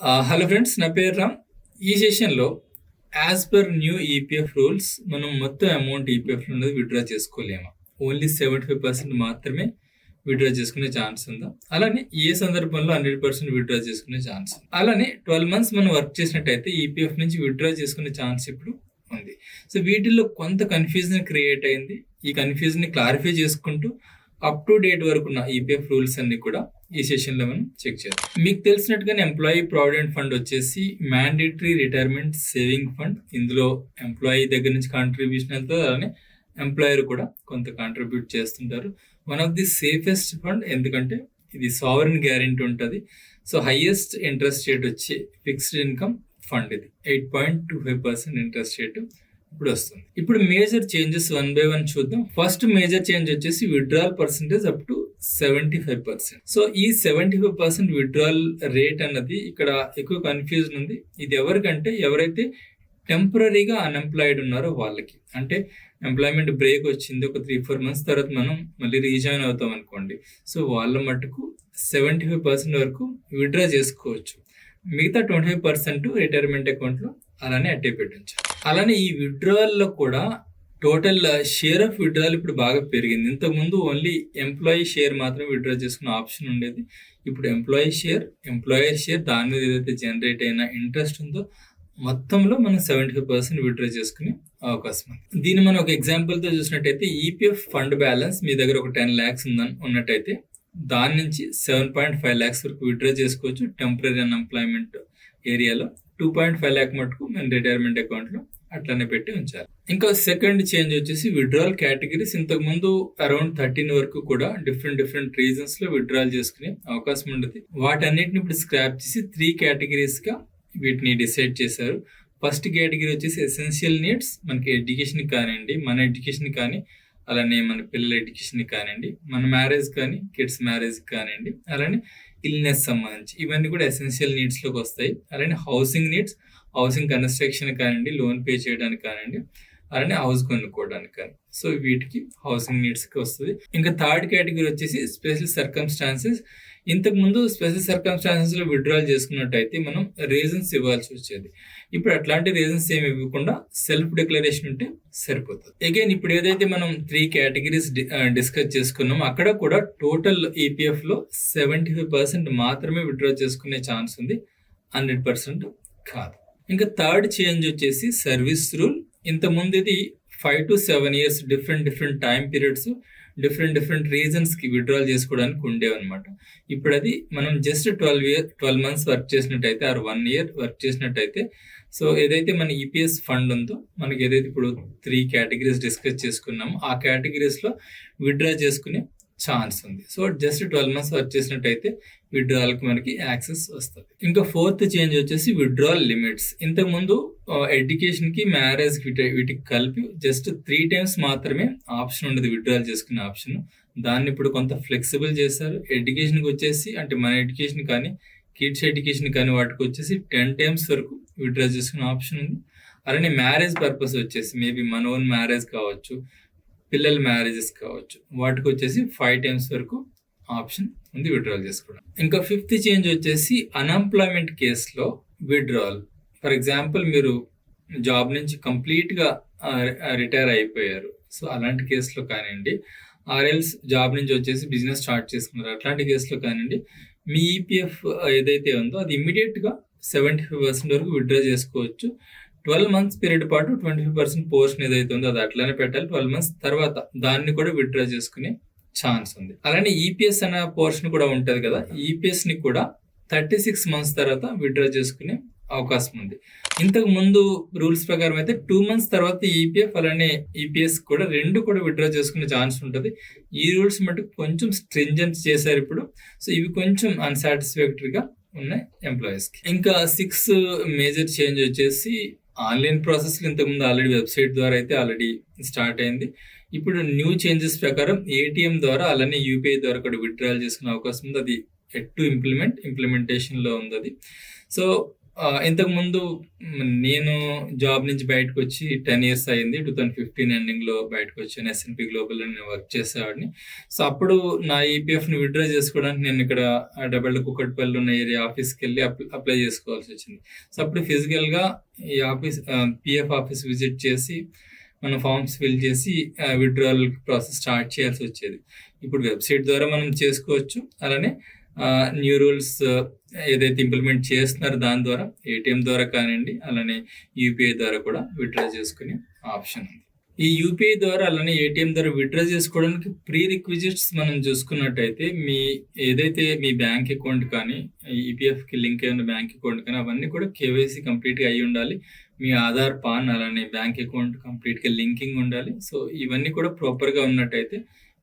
Hello friends, నా పేరు రామ్. ఈ సెషన్‌లో as per new EPF rules మనం మొత్తం అమౌంట్ ఈపీఎఫ్‌లో ఉన్నది విత్‌డ్రా చేసుకోలేమా? ఓన్లీ 75% మాత్రమే విత్‌డ్రా చేసుకునే ఛాన్స్ ఉందా? అలానే ఏ సందర్భంలో 100% విత్‌డ్రా చేసుకునే ఛాన్స్ ఉంది? అలానే 12 మంత్స్ మనం వర్క్ చేసినట్టయితే ఈపీఎఫ్ నుంచి విత్‌డ్రా చేసుకునే ఛాన్స్ ఇప్పుడు ఉంది. సో వీటిల్లో కొంత కన్‌ఫ్యూజన్ క్రియేట్ అయింది. ఈ కన్‌ఫ్యూజన్‌ని క్లారిఫై చేసుకుంటూ అప్ టు డేట్ వరకు ఉన్న ఈపీఎఫ్ రూల్స్ అన్ని కూడా ఈ సెషన్లో మనం చెక్ చేద్దాం. మీకు తెలిసినట్టుగానే ఎంప్లాయీ ప్రావిడెంట్ ఫండ్ వచ్చేసి మ్యాండేటరీ రిటైర్మెంట్ సేవింగ్ ఫండ్. ఇందులో ఎంప్లాయీ దగ్గర నుంచి కాంట్రిబ్యూషన్ వెళ్తుంది, అలానే ఎంప్లాయర్ కూడా కొంత కాంట్రిబ్యూట్ చేస్తుంటారు. One of the safest fund, ఎందుకంటే ఇది సావరెన్ గ్యారెంటీ ఉంటుంది. సో హైయెస్ట్ ఇంట్రెస్ట్ రేట్ వచ్చి ఫిక్స్డ్ ఇన్కమ్ ఫండ్. ఇది 8.25% ఇంట్రెస్ట్ రేట్ ఇప్పుడు వస్తుంది. ఇప్పుడు major changes one by one చూద్దాం. ఫస్ట్ మేజర్ చేంజ్ వచ్చేసి withdrawal percentage up to 75%. So ఈ 75% విత్‌డ్రాయల్ రేట్ అన్నది ఇక్కడ ఎక్కువ కన్ఫ్యూజన్ ఉంది. ఇది ఎవరికంటే ఎవరైతే టెంపరీగా అన్ఎంప్లాయిడ్ ఉన్నారో వాళ్ళకి. అంటే ఎంప్లాయ్మెంట్ బ్రేక్ వచ్చింది, ఒక 3-4 మంత్స్ తర్వాత మనం మళ్ళీ రీజాయిన్ అవుతాం అనుకోండి. సో వాళ్ళ మటుకు 75% వరకు విత్‌డ్రా చేసుకోవచ్చు. మిగతా 25% రిటైర్మెంట్ అకౌంట్లో అలానే అట్టే పెట్టించాలి. అలానే ఈ విత్‌డ్రాయల్లో కూడా టోటల్ షేర్ ఆఫ్ విత్‌డ్రాయల్ ఇప్పుడు బాగా పెరిగింది. ఇంతకుముందు ఓన్లీ ఎంప్లాయీ షేర్ మాత్రమే విత్‌డ్రా చేసుకునే ఆప్షన్ ఉండేది. ఇప్పుడు ఎంప్లాయీ షేర్, ఎంప్లాయర్ షేర్, దాని మీద ఏదైతే జనరేట్ అయిన ఇంట్రెస్ట్ ఉందో మొత్తంలో మనం 75% విత్‌డ్రా చేసుకునే అవకాశం ఉంది. దీన్ని మనం ఒక ఎగ్జాంపుల్తో చూసినట్టయితే ఈపీఎఫ్ ఫండ్ బ్యాలెన్స్ మీ దగ్గర ఒక 10 lakhs ఉన్నట్టయితే దాని నుంచి 7.5 lakhs వరకు విత్‌డ్రా చేసుకోవచ్చు టెంపరీ అన్ఎంప్లాయ్మెంట్ ఏరియాలో. 2.5 lakh మటుకు మేము రిటైర్మెంట్ అకౌంట్లో అట్లానే పెట్టి ఉంచాలి. ఇంకా సెకండ్ చేంజ్ వచ్చేసి విత్‌డ్రాయల్ కేటగిరీస్. ఇంతకుముందు అరౌండ్ 13 వరకు కూడా డిఫరెంట్ రీజన్స్ లో విత్‌డ్రాయల్ చేసుకునే అవకాశం ఉండేది. వాటన్నిటిని ఇప్పుడు స్క్రాప్ చేసి 3 categories గా వీటిని డిసైడ్ చేశారు. ఫస్ట్ కేటగిరీ వచ్చేసి ఎసెన్షియల్ నీడ్స్. మనకి ఎడ్యుకేషన్ కానివ్వండి, మన ఎడ్యుకేషన్ కానీ, అలానే మన పిల్లల ఎడ్యుకేషన్ కానివ్వండి, మన మ్యారేజ్ కానీ, కిడ్స్ మ్యారేజ్ కానివ్వండి, అలానే ఇల్నెస్ సంబంధించి ఇవన్నీ కూడా ఎసెన్షియల్ నీడ్స్ లోకి వస్తాయి. అలానే హౌసింగ్ నీడ్స్, హౌసింగ్ కన్స్ట్రక్షన్ కానివ్వండి, లోన్ పే చేయడానికి కానివ్వండి, అలానే హౌస్ కొనుక్కోవడానికి కానీ. సో వీటికి హౌసింగ్ నీడ్స్ కి వస్తుంది. ఇంకా థర్డ్ కేటగిరీ వచ్చేసి స్పెషల్ సర్కమ్స్టాన్సెస్. ఇంతకు ముందు స్పెషల్ సర్కమ్స్టాన్సెస్ లో విత్‌డ్రాయల్ చేసుకున్నట్టయితే మనం రీజన్స్ ఇవ్వాల్సి వచ్చేది. ఇప్పుడు అట్లాంటి రీజన్స్ ఏమి ఇవ్వకుండా సెల్ఫ్ డిక్లరేషన్ ఉంటే సరిపోతుంది. అగైన్ ఇప్పుడు ఏదైతే మనం 3 categories డిస్కస్ చేసుకున్నామో అక్కడ కూడా టోటల్ ఈపీఎఫ్ లో 75% మాత్రమే విత్‌డ్రా చేసుకునే ఛాన్స్ ఉంది, 100% కాదు. ఇంకా థర్డ్ చేంజ్ వచ్చేసి సర్వీస్ రూల్. ఇంతకుముందు ఇది 5 to 7 years different time periods, different reasons కి విత్‌డ్రాల్ చేసుకోవడానికి ఉండేవన్నమాట. ఇప్పుడు అది మనం జస్ట్ 12 months వర్క్ చేసినట్టయితే ఆర్ 1 year వర్క్ చేసినట్టయితే, సో ఏదైతే మన ఈపీఎస్ ఫండ్ ఉందో, మనకి ఏదైతే ఇప్పుడు 3 categories డిస్కస్ చేసుకున్నామో ఆ కేటగిరీస్ లో విత్‌డ్రా చేసుకునే ఛాన్స్ ఉంది. సో జస్ట్ 12 months వర్క్ చేసినట్టయితే విత్‌డ్రాయల్ కి మనకి యాక్సెస్ వస్తుంది. ఇంకా ఫోర్త్ చేంజ్ వచ్చేసి విత్‌డ్రాయల్ లిమిట్స్. ఇంతకు ముందు ఎడ్యుకేషన్ కి, మ్యారేజ్ కి వీటికి కలిపి జస్ట్ 3 times మాత్రమే ఆప్షన్ ఉండేది విత్‌డ్రాయల్ చేసుకునే ఆప్షన్. దాన్ని ఇప్పుడు కొంత ఫ్లెక్సిబుల్ చేశారు. ఎడ్యుకేషన్ కి వచ్చేసి, అంటే మన ఎడ్యుకేషన్ కానీ, కిడ్స్ ఎడ్యుకేషన్ కానీ వాటికి వచ్చేసి 10 times వరకు విత్‌డ్రా చేసుకునే ఆప్షన్ ఉంది. అలానే మ్యారేజ్ పర్పస్ వచ్చేసి మేబీ మన ఓన్ మ్యారేజ్ కావచ్చు, పిల్లల మ్యారేజెస్ కావచ్చు, వాటికి వచ్చేసి 5 times వరకు ఆప్షన్ ఉంది విత్‌డ్రాయల్ చేసుకోవడం. ఇంకా ఫిఫ్త్ చేంజ్ వచ్చేసి అన్ఎంప్లాయ్మెంట్ కేసులో విత్‌డ్రాయల్. ఫర్ ఎగ్జాంపుల్ మీరు జాబ్ నుంచి కంప్లీట్ గా రిటైర్ అయిపోయారు. సో అలాంటి కేసులో కానివ్వండి, ఆర్ఎల్స్ జాబ్ నుంచి వచ్చేసి బిజినెస్ స్టార్ట్ చేసుకున్నారు, అట్లాంటి కేసులో కానివ్వండి, మీ ఈపీఎఫ్ ఏదైతే ఉందో అది ఇమ్మీడియట్ గా 75% వరకు విత్‌డ్రా చేసుకోవచ్చు. 12 months పీరియడ్ పాటు 25% పోర్షన్ ఏదైతే ఉందో అది అట్లానే పెట్టాలి. 12 months తర్వాత దాన్ని కూడా విత్‌డ్రా చేసుకునే ఛాన్స్ ఉంది. అలానే ఈపీఎస్ అనే పోర్షన్ కూడా ఉంటది కదా, ఈపీఎస్ ని కూడా 36 months తర్వాత విత్‌డ్రా చేసుకునే అవకాశం ఉంది. ఇంతకు ముందు రూల్స్ ప్రకారం అయితే 2 months తర్వాత ఈపీఎఫ్ అలానే ఈపీఎస్ కూడా రెండు కూడా విత్‌డ్రా చేసుకునే ఛాన్స్ ఉంటుంది. ఈ రూల్స్ మటుకు కొంచెం స్ట్రింజెంట్ చేశారు ఇప్పుడు. సో ఇవి కొంచెం అన్సాటిస్ఫాక్టరీగా ఉన్నాయి ఎంప్లాయీస్ కి. ఇంకా 6th మేజర్ చేంజ్ వచ్చేసి ఆన్లైన్ ప్రాసెస్. ఇంతకుముందు ఆల్రెడీ వెబ్సైట్ ద్వారా అయితే ఆల్రెడీ స్టార్ట్ అయింది. ఇప్పుడు న్యూ చేంజెస్ ప్రకారం ఏటీఎం ద్వారా అలానే యూపీఐ ద్వారా కూడా విత్‌డ్రాయల్ చేసుకునే అవకాశం ఉంది. అది ఎట్ టు ఇంప్లిమెంటేషన్ లో ఉంది అది. సో ఇంతకుముందు నేను జాబ్ నుంచి బయటకొచ్చి 10 ఇయర్స్ అయింది. 2015 ఎండింగ్‌లో బయటకొచ్చాను. ఎస్&పి గ్లోబల్‌లో నేను వర్క్ చేసేవాడిని. సో, అప్పుడు నా ఈపీఎఫ్‌ని విత్‌డ్రా చేసుకోవడానికి నేను ఇక్కడ డబల్‌లో కూకట్పల్లిలో ఉన్న ఏరియా ఆఫీస్‌కెళ్ళి అప్లై చేసుకోవాల్సొచ్చింది. సో, అప్పుడు ఫిజికల్‌గా ఈ పీఎఫ్ ఆఫీస్ విజిట్ చేసి మనం ఫార్మ్స్ ఫిల్ చేసి విత్‌డ్రాయల్ ప్రాసెస్ స్టార్ట్ చేయాల్సొచ్చేది. ఇప్పుడు వెబ్‌సైట్ ద్వారా మనం చేసుకోవచ్చు. అలానే న్యూ రూల్స్ ఏదైతే ఇంప్లిమెంట్ చేస్తున్నారో దాని ద్వారా ఏటీఎం ద్వారా కానివ్వండి, అలానే యూపీఐ ద్వారా కూడా విత్‌డ్రా చేసుకునే ఆప్షన్ ఉంది. ఈ యూపీఐ ద్వారా అలానే ఏటీఎం ద్వారా విత్‌డ్రా చేసుకోవడానికి ప్రీ రిక్విజిట్స్ మనం చూసుకున్నట్టయితే ఏదైతే మీ బ్యాంక్ అకౌంట్ కానీ, ఈపీఎఫ్‌కి లింక్ అయిన బ్యాంక్ అకౌంట్ కానీ అవన్నీ కూడా కేవైసీ కంప్లీట్‌గా అయ్యి ఉండాలి. మీ ఆధార్, పాన్ అలానే బ్యాంక్ అకౌంట్ కంప్లీట్‌గా లింకింగ్ ఉండాలి. సో, ఇవన్నీ కూడా ప్రాపర్‌గా ఉన్నట్టయితే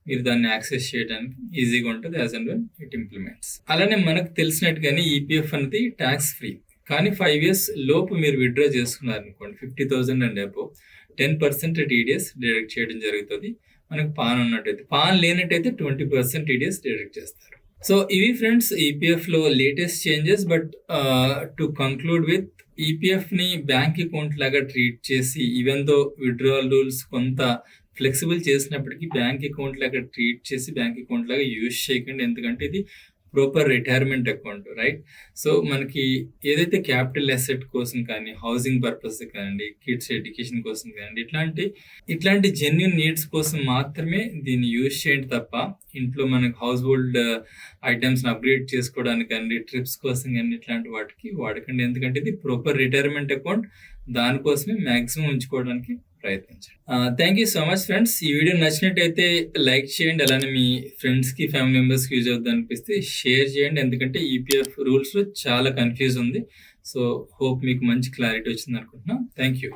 మీరు దాన్ని యాక్సెస్ చేయడానికి ఈజీగా ఉంటుంది as and when it implements. అలానే మనకు తెలిసినట్టుగానే ఈపీఎఫ్ అనేది ట్యాక్స్ ఫ్రీ. కానీ 5 ఇయర్స్ లోపు మీరు విత్‌డ్రా చేసుకున్నారనుకోండి 50,000 అండ్ అబోవ్ 10% టీడీఎస్ డిడక్ట్ చేయడం జరుగుతుంది. మనకు పాన్ ఉన్నట్టయితే. పాన్ లేనట్టయితే 20% టీడీఎస్ డిడక్ట్ చేస్తారు. సో, ఇవి ఫ్రెండ్స్ ఈపీఎఫ్‌లో latest changes. But to conclude with ఈపీఎఫ్‌ని బ్యాంక్ అకౌంట్ లాగా ట్రీట్ చేసి ఈవెన్ దో విత్‌డ్రాయల్ రూల్స్ కొంత ఫ్లెక్సిబుల్ చేసినప్పటికీ బ్యాంక్ అకౌంట్ లాగా ట్రీట్ చేసి బ్యాంక్ అకౌంట్ లాగా యూజ్ చేయకండి. ఎందుకంటే ఇది proper retirement account, right? So, మనకి ఏదైతే క్యాపిటల్ అసెట్ కోసం కానీ, హౌసింగ్ పర్పస్ కానివ్వండి, కిడ్స్ ఎడ్యుకేషన్ కోసం కానివ్వండి, ఇట్లాంటి జెన్యూన్ నీడ్స్ కోసం మాత్రమే దీన్ని యూజ్ చేయండి తప్ప ఇంట్లో మనకు హౌస్ హోల్డ్ ఐటమ్స్ని అప్గ్రేడ్ చేసుకోవడానికి కానీ, ట్రిప్స్ కోసం కానీ ఇట్లాంటి వాటికి వాడకండి. ఎందుకంటే ఇది ప్రాపర్ రిటైర్మెంట్ అకౌంట్. దానికోసమే మ్యాక్సిమం ఉంచుకోవడానికి ప్రయత్నించండి. Thank you so much friends. ఈ వీడియో నచ్చినట్టయితే లైక్ చేయండి. అలానే మీ ఫ్రెండ్స్కి, ఫ్యామిలీ మెంబర్స్కి యూజ్ అవుతుంది అనిపిస్తే షేర్ చేయండి. ఎందుకంటే ఈపీఎఫ్ రూల్స్లో చాలా కన్ఫ్యూజ్ ఉంది. సో, హోప్ మీకు మంచి క్లారిటీ వచ్చింది అనుకుంటున్నాను. Thank you.